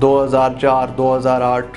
2004, 2008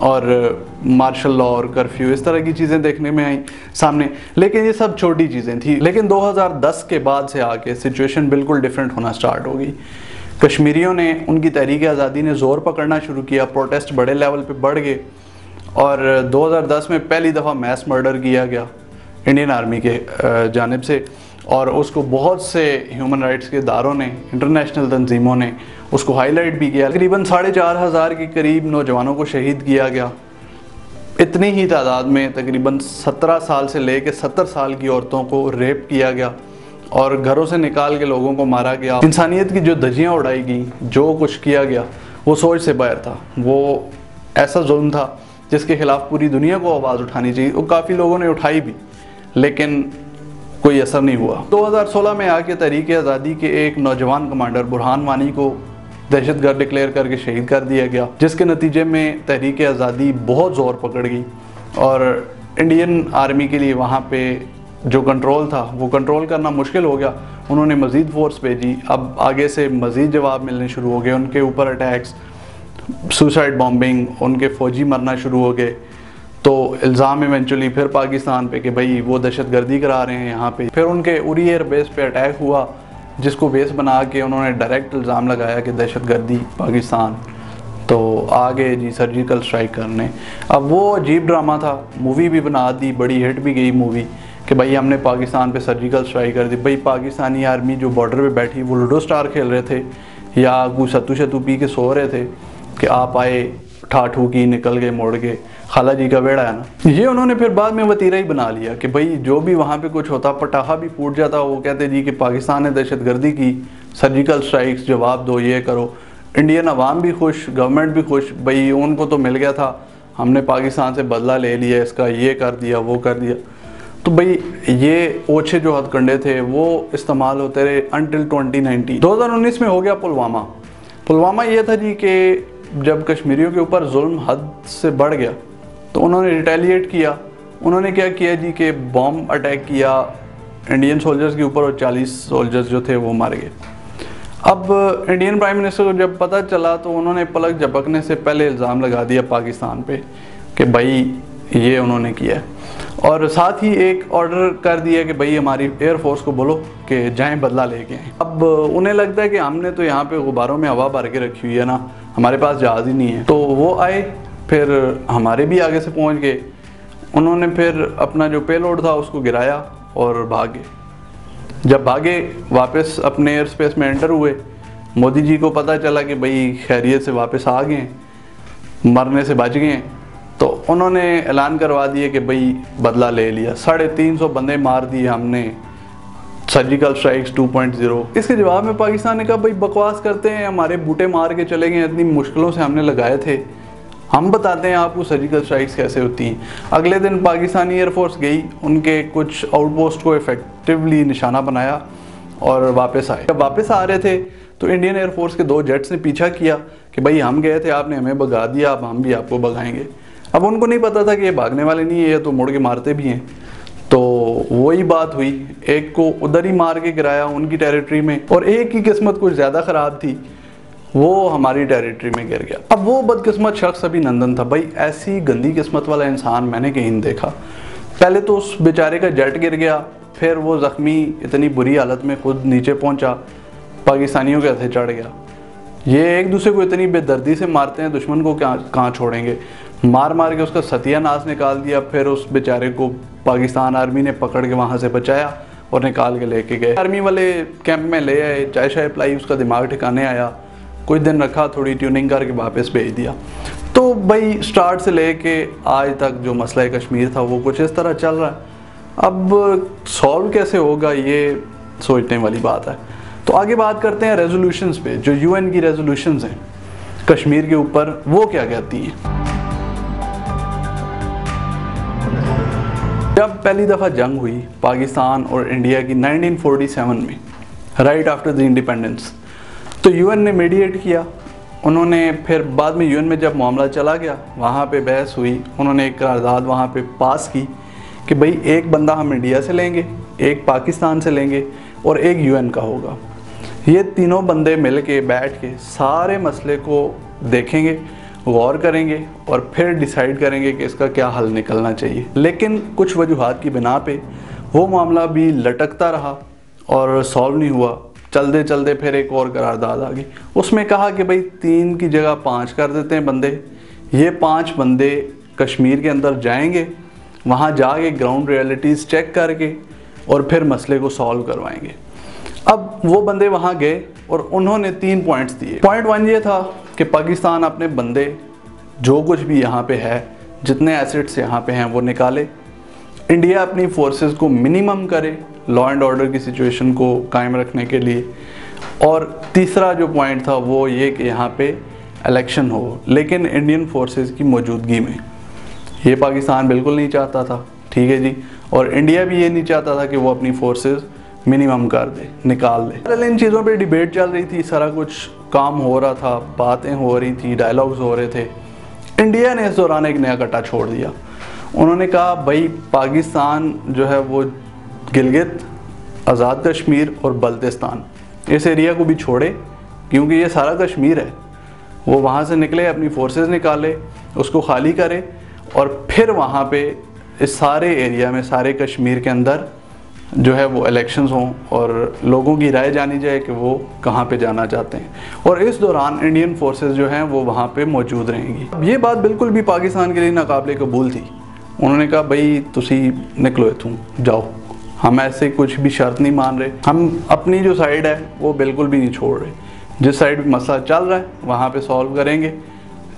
اور martial law اور curfew اس طرح کی چیزیں دیکھنے میں آئیں سامنے، لیکن یہ سب چھوٹی چیزیں تھیں. لیکن 2010 کے بعد سے آ کے سچویشن بالکل ڈیفرنٹ ہونا سٹارٹ ہو گئی. کشمیریوں نے، ان کی تحریک آزادی نے زور پکڑنا شروع کیا، پروٹیسٹ بڑے لیول پہ بڑھ گئے، اور 2010 میں پہلی دفعہ میس مرڈر کیا گیا انڈین آرمی کے جانب سے، اور اس کو بہت سے ہیومن رائٹس کے اداروں نے، انٹرنیشنل تنظیموں نے اس کو ہائی لائٹ بھی کیا. تقریباً 4,500 کے قریب نوجوانوں کو شہید کیا گیا. اتنی ہی تعداد میں تقریباً 17 سال سے لے کے 70 سال کی عورتوں کو ریپ کیا گیا اور گھروں سے نکال کے لوگوں کو مارا گیا. انسانیت کی جو دھجیاں اڑائی گئیں، جو کچھ کیا گیا، وہ سوچ سے باہر تھا. وہ ایسا ظلم تھا جس کے خلاف پوری دنیا کو آواز اٹھانی چاہیے. وہ کافی لوگوں نے اٹھائی بھی، لیکن کوئی اثر نہیں ہوا. 2016 میں آ کے تحریک آزادی کے ایک نوجوان کمانڈر برہان وانی کو دہشت گرد ڈکلیئر کر کے شہید کر دیا گیا، جس کے نتیجے میں تحریک آزادی بہت زور پکڑ گئی، اور انڈین آرمی کے لیے وہاں پہ جو کنٹرول تھا وہ کنٹرول کرنا مشکل ہو گیا. انہوں نے مزید فورس بھیجی. اب آگے سے مزید جواب ملنے شروع ہو گئے، ان کے اوپر اٹیکس، سوسائڈ بامبنگ، ان کے فوجی مرنا شروع ہو گئے. تو الزام ایونچولی پھر پاکستان پہ کہ بھائی وہ دہشت گردی کرا رہے ہیں یہاں پہ. پھر ان کے اری ایئر بیس پہ اٹیک ہوا، جس کو بیس بنا کے انہوں نے ڈائریکٹ الزام لگایا کہ دہشت گردی پاکستان. تو آگے جی سرجیکل اسٹرائک کرنے. اب وہ عجیب ڈرامہ تھا، مووی بھی بنا دی، بڑی ہٹ بھی گئی مووی کہ بھائی ہم نے پاکستان پہ سرجیکل اسٹرائک کر دی. بھائی پاکستانی آرمی جو بارڈر پہ بیٹھی وہ لوڈو سٹار کھیل رہے تھے یا کوئی ستو شتو پی کے سو رہے تھے کہ آپ آئے، ٹھاٹھو کی، نکل گئے، موڑ گئے، خالہ جی کا بیڑا ہے نا. یہ انہوں نے پھر بعد میں وتیرہ ہی بنا لیا کہ بھائی جو بھی وہاں پہ کچھ ہوتا، پٹاخہ بھی پھوٹ جاتا، وہ کہتے جی کہ پاکستان نے دہشت گردی کی، سرجیکل اسٹرائکس، جواب دو، یہ کرو. انڈین عوام بھی خوش، گورنمنٹ بھی خوش، بھئی ان کو تو مل گیا تھا، ہم نے پاکستان سے بدلہ لے لیا، اس کا یہ کر دیا، وہ کر دیا. تو بھئی یہ اوچھے جو ہتھ کنڈے تھے وہ استعمال ہوتے رہے انٹل 2019. 2019 میں ہو گیا پلوامہ. یہ تھا جی کہ جب کشمیریوں کے اوپر ظلم حد سے بڑھ گیا تو انہوں نے ریٹیلیٹ کیا. انہوں نے کیا کیا جی کہ بام اٹیک کیا انڈین سولجرز کے اوپر، اور 40 سولجرز جو تھے وہ مر گئے. اب انڈین پرائم منسٹر کو جب پتہ چلا تو انہوں نے پلک جھپکنے سے پہلے الزام لگا دیا پاکستان پہ کہ بھائی یہ انہوں نے کیا ہے، اور ساتھ ہی ایک آرڈر کر دیا کہ بھئی ہماری ایئر فورس کو بولو کہ جائیں بدلہ لے کے آئیں. اب انہیں لگتا ہے کہ ہم نے تو یہاں پہ غباروں میں ہوا بھر کے رکھی ہوئی ہے نا، ہمارے پاس جہاز ہی نہیں ہے. تو وہ آئے، پھر ہمارے بھی آگے سے پہنچ گئے. انہوں نے پھر اپنا جو پے لوڈ تھا اس کو گرایا اور بھاگے. جب بھاگے واپس اپنے ایئر سپیس میں انٹر ہوئے، مودی جی کو پتہ چلا کہ بھئی خیریت سے واپس آ گئے، مرنے سے بچ گئے، تو انہوں نے اعلان کروا دیے کہ بھئی بدلہ لے لیا، 350 بندے مار دیے ہم نے، سرجیکل اسٹرائکس 2.0. اس کے جواب میں پاکستان نے کہا بھئی بکواس کرتے ہیں، ہمارے بوٹے مار کے چلے گئے، اتنی مشکلوں سے ہم نے لگائے تھے، ہم بتاتے ہیں آپ کو سرجیکل اسٹرائکس کیسے ہوتی ہیں. اگلے دن پاکستانی ایئر فورس گئی، ان کے کچھ آؤٹ پوسٹ کو ایفیکٹیولی نشانہ بنایا اور واپس آئے. جب واپس آ رہے تھے تو انڈین ایئر فورس کے 2 جیٹس نے پیچھا کیا کہ بھئی ہم گئے تھے، آپ نے ہمیں بھگا دیا، اب ہم بھی آپ کو بھگائیں گے. اب ان کو نہیں پتا تھا کہ یہ بھاگنے والے نہیں ہیں، یہ تو مڑ کے مارتے بھی ہیں. تو وہی بات ہوئی، ایک کو ادھر ہی مار کے گرایا ان کی ٹیریٹری میں، اور ایک کی قسمت کچھ زیادہ خراب تھی، وہ ہماری ٹیریٹری میں گر گیا. اب وہ بدقسمت شخص ابھی نندن تھا. بھائی ایسی گندی قسمت والا انسان میں نے کہیں نہیں دیکھا. پہلے تو اس بیچارے کا جیٹ گر گیا، پھر وہ زخمی اتنی بری حالت میں خود نیچے پہنچا، پاکستانیوں کے ہاتھے چڑھ گیا. یہ ایک دوسرے کو اتنی بے دردی سے مارتے ہیں، دشمن کو کہاں چھوڑیں گے. مار کے اس کا ستیہ ناس نکال دیا. پھر اس بیچارے کو پاکستان آرمی نے پکڑ کے وہاں سے بچایا اور نکال کے لے کے گئے. آرمی والے کیمپ میں لے آئے، چائے شائے پلائی، اس کا دماغ ٹھکانے آیا، کچھ دن رکھا، تھوڑی ٹیوننگ کر کے واپس بھیج دیا. تو بھائی سٹارٹ سے لے کے آج تک جو مسئلہ کشمیر تھا وہ کچھ اس طرح چل رہا ہے. اب سالو کیسے ہوگا یہ سوچنے والی بات ہے. تو آگے بات کرتے ہیں ریزولوشنز پہ. جو UN کی ریزولوشنز ہیں کشمیر کے اوپر، وہ کیا کہتی ہیں. جب پہلی دفعہ جنگ ہوئی پاکستان اور انڈیا کی 1947 میں، رائٹ آفٹر دی انڈیپینڈنس، تو UN نے میڈیٹ کیا. انہوں نے پھر بعد میں UN میں جب معاملہ چلا گیا، وہاں پہ بحث ہوئی، انہوں نے ایک قرارداد وہاں پہ پاس کی کہ بھئی ایک بندہ ہم انڈیا سے لیں گے، ایک پاکستان سے لیں گے، اور ایک UN کا ہوگا. یہ تینوں بندے مل کے بیٹھ کے سارے مسئلے کو دیکھیں گے غور کریں گے اور پھر ڈیسائیڈ کریں گے کہ اس کا کیا حل نکلنا چاہیے. لیکن کچھ وجوہات کی بنا پہ وہ معاملہ بھی لٹکتا رہا اور سالو نہیں ہوا. چلتے چلتے پھر ایک اور قرارداد آ گئی. اس میں کہا کہ بھائی 3 کی جگہ 5 کر دیتے ہیں بندے. یہ 5 بندے کشمیر کے اندر جائیں گے, وہاں جا کے گراؤنڈ ریئلٹیز چیک کر کے اور پھر مسئلے کو سالو کروائیں گے. اب وہ بندے وہاں گئے اور انہوں نے 3 پوائنٹس دیے. پوائنٹ 1 یہ تھا کہ پاکستان اپنے بندے جو کچھ بھی یہاں پہ ہے, جتنے ایسٹس یہاں پہ ہیں وہ نکالے. انڈیا اپنی فورسز کو منیمم کرے لا اینڈ آرڈر کی سچویشن کو قائم رکھنے کے لیے. اور تیسرا جو پوائنٹ تھا وہ یہ کہ یہاں پہ الیکشن ہو, لیکن انڈین فورسز کی موجودگی میں. یہ پاکستان بالکل نہیں چاہتا تھا, ٹھیک ہے جی, اور انڈیا بھی یہ نہیں چاہتا تھا کہ وہ اپنی فورسز منیمم کر دے, نکال دے. ان چیزوں پہ ڈیبیٹ چل رہی تھی, سارا کچھ کام ہو رہا تھا, باتیں ہو رہی تھی, ڈائلاگز ہو رہے تھے. انڈیا نے اس دوران ایک نیا کٹا چھوڑ دیا. انہوں نے کہا بھائی پاکستان جو ہے وہ گلگت, آزاد کشمیر اور بلتستان اس ایریا کو بھی چھوڑے, کیونکہ یہ سارا کشمیر ہے. وہ وہاں سے نکلے, اپنی فورسز نکالے, اس کو خالی کرے اور پھر وہاں پہ اس سارے ایریا میں, سارے کشمیر کے اندر جو ہے وہ الیکشنز ہوں اور لوگوں کی رائے جانی جائے کہ وہ کہاں پہ جانا چاہتے ہیں. اور اس دوران انڈین فورسز جو ہیں وہ وہاں پہ موجود رہیں گی. اب یہ بات بالکل بھی پاکستان کے لیے ناقابل قبول تھی. انہوں نے کہا بھائی تسی نکلو اتوں, جاؤ, ہم ایسے کچھ بھی شرط نہیں مان رہے, ہم اپنی جو سائیڈ ہے وہ بالکل بھی نہیں چھوڑ رہے. جس سائیڈ مسئلہ چل رہا ہے وہاں پہ سالو کریں گے.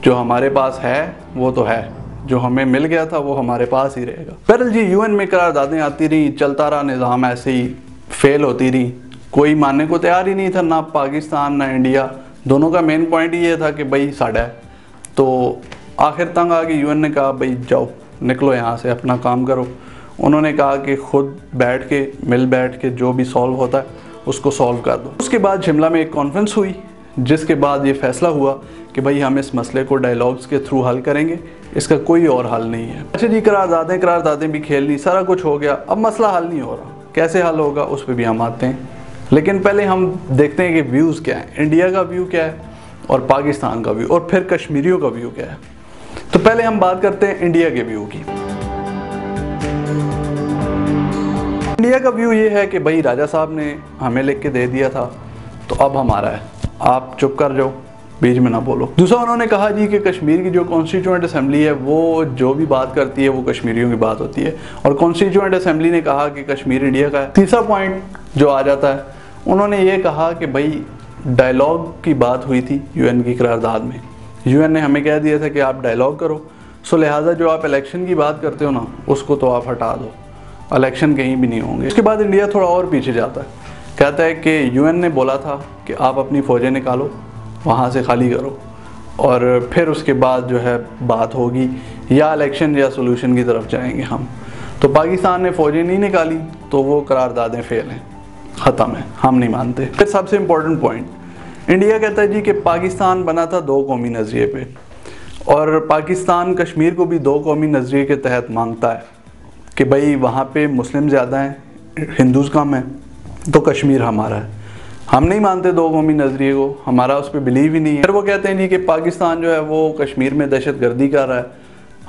جو ہمارے پاس ہے وہ تو ہے, جو ہمیں مل گیا تھا وہ ہمارے پاس ہی رہے گا. بہرحال جی UN میں قراردادیں آتی رہیں, چلتا رہا نظام, ایسے ہی فیل ہوتی رہیں. کوئی ماننے کو تیار ہی نہیں تھا, نہ پاکستان نہ انڈیا. دونوں کا مین پوائنٹ یہ تھا کہ بھائی ساڑا ہے. تو آخر تنگ آ کے UN نے کہا بھائی جاؤ, نکلو یہاں سے, اپنا کام کرو. انہوں نے کہا کہ خود بیٹھ کے, بیٹھ کے جو بھی سالو ہوتا ہے اس کو سالو کر دو. اس کے بعد شملہ میں ایک کانفرنس ہوئی, جس کے بعد یہ فیصلہ ہوا کہ بھائی ہم اس مسئلے کو ڈائلاگز کے تھرو حل کریں گے, اس کا کوئی اور حل نہیں ہے. اچھا جی, قراردادیں بھی کھیل لی, سارا کچھ ہو گیا. اب مسئلہ حل نہیں ہو رہا, کیسے حل ہوگا اس پہ بھی ہم آتے ہیں. لیکن پہلے ہم دیکھتے ہیں کہ ویوز کیا ہیں, انڈیا کا ویو کیا ہے اور پاکستان کا ویو, اور پھر کشمیریوں کا ویو کیا ہے. تو پہلے ہم بات کرتے ہیں انڈیا کے ویو کی. انڈیا کا ویو یہ ہے کہ بھائی راجہ صاحب نے ہمیں لکھ کے دے دیا تھا تو اب ہمارا ہے, آپ چپ کر جاؤ, بیچ میں نہ بولو. دوسرا انہوں نے کہا جی کہ کشمیر کی جو کانسٹیچوئنٹ اسمبلی ہے وہ جو بھی بات کرتی ہے وہ کشمیریوں کی بات ہوتی ہے, اور کانسٹیچوئنٹ اسمبلی نے کہا کہ کشمیر انڈیا کا ہے. تیسرا پوائنٹ جو آ جاتا ہے, انہوں نے یہ کہا کہ بھائی ڈائلاگ کی بات ہوئی تھی UN کی قرارداد میں. UN نے ہمیں کہہ دیا تھا کہ آپ ڈائلاگ کرو, سو لہٰذا جو آپ الیکشن کی بات کرتے ہو نا اس کو تو آپ ہٹا دو, الیکشن کہیں بھی نہیں ہوں گے. اس کے بعد انڈیا تھوڑا اور پیچھے جاتا ہے, کہتا ہے کہ UN نے بولا تھا کہ آپ اپنی فوجیں نکالو, وہاں سے خالی کرو, اور پھر اس کے بعد جو ہے بات ہوگی یا الیکشن یا سولوشن کی طرف جائیں گے ہم. تو پاکستان نے فوجیں نہیں نکالی تو وہ قراردادیں فیل ہیں, ختم ہیں, ہم نہیں مانتے. پھر سب سے امپورٹنٹ پوائنٹ, انڈیا کہتا ہے جی کہ پاکستان بنا تھا 2 قومی نظریے پہ, اور پاکستان کشمیر کو بھی 2 قومی نظریے کے تحت مانگتا ہے کہ بھائی وہاں پہ مسلم زیادہ ہیں, ہندوز کم ہیں, تو کشمیر ہمارا ہے. ہم نہیں مانتے 2 قومی نظریے کو, ہمارا اس پہ بلیو ہی نہیں ہے. پھر وہ کہتے ہیں جی کہ پاکستان جو ہے وہ کشمیر میں دہشت گردی کر رہا ہے,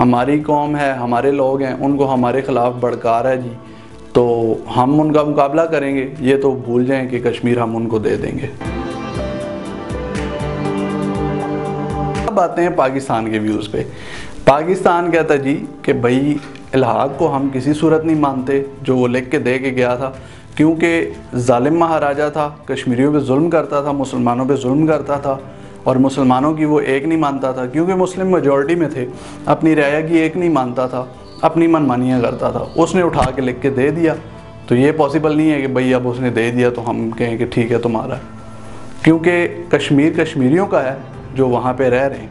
ہماری قوم ہے, ہمارے لوگ ہیں, ان کو ہمارے خلاف بھڑکا رہا ہے جی, تو ہم ان کا مقابلہ کریں گے. یہ تو بھول جائیں کہ کشمیر ہم ان کو دے دیں گے. اب آتے ہیں پاکستان کے ویوز پہ. پاکستان کہتا ہے جی کہ بھائی الحاق کو ہم کسی صورت نہیں مانتے, جو وہ لکھ کے دے کے گیا تھا, کیونکہ ظالم مہاراجہ تھا, کشمیریوں پہ ظلم کرتا تھا, مسلمانوں پہ ظلم کرتا تھا, اور مسلمانوں کی وہ ایک نہیں مانتا تھا, کیونکہ مسلم میجورٹی میں تھے, اپنی رعایا کی ایک نہیں مانتا تھا, اپنی من مانیاں کرتا تھا. اس نے اٹھا کے لکھ کے دے دیا, تو یہ پاسبل نہیں ہے کہ بھئی اب اس نے دے دیا تو ہم کہیں کہ ٹھیک ہے تمہارا, کیونکہ کشمیر کشمیریوں کا ہے جو وہاں پہ رہ رہے ہیں.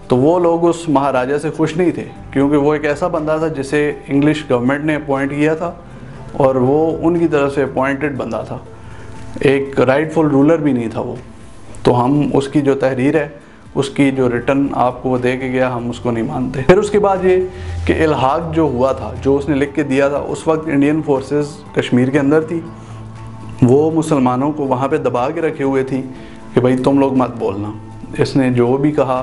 تو وہ لوگ اس مہاراجہ سے خوش نہیں تھے, کیونکہ وہ ایک ایسا بندہ تھا جسے انگلش گورنمنٹ نے اپوائنٹ کیا تھا, اور وہ ان کی طرف سے اپوائنٹڈ بندہ تھا, ایک رائٹ فل رولر بھی نہیں تھا وہ. تو ہم اس کی جو تحریر ہے, اس کی جو ریٹن آپ کو وہ دے کے گیا, ہم اس کو نہیں مانتے. پھر اس کے بعد یہ کہ الحاق جو ہوا تھا, جو اس نے لکھ کے دیا تھا, اس وقت انڈین فورسز کشمیر کے اندر تھی, وہ مسلمانوں کو وہاں پہ دبا کے رکھے ہوئے تھی کہ بھئی تم لوگ مت بولنا. اس نے جو بھی کہا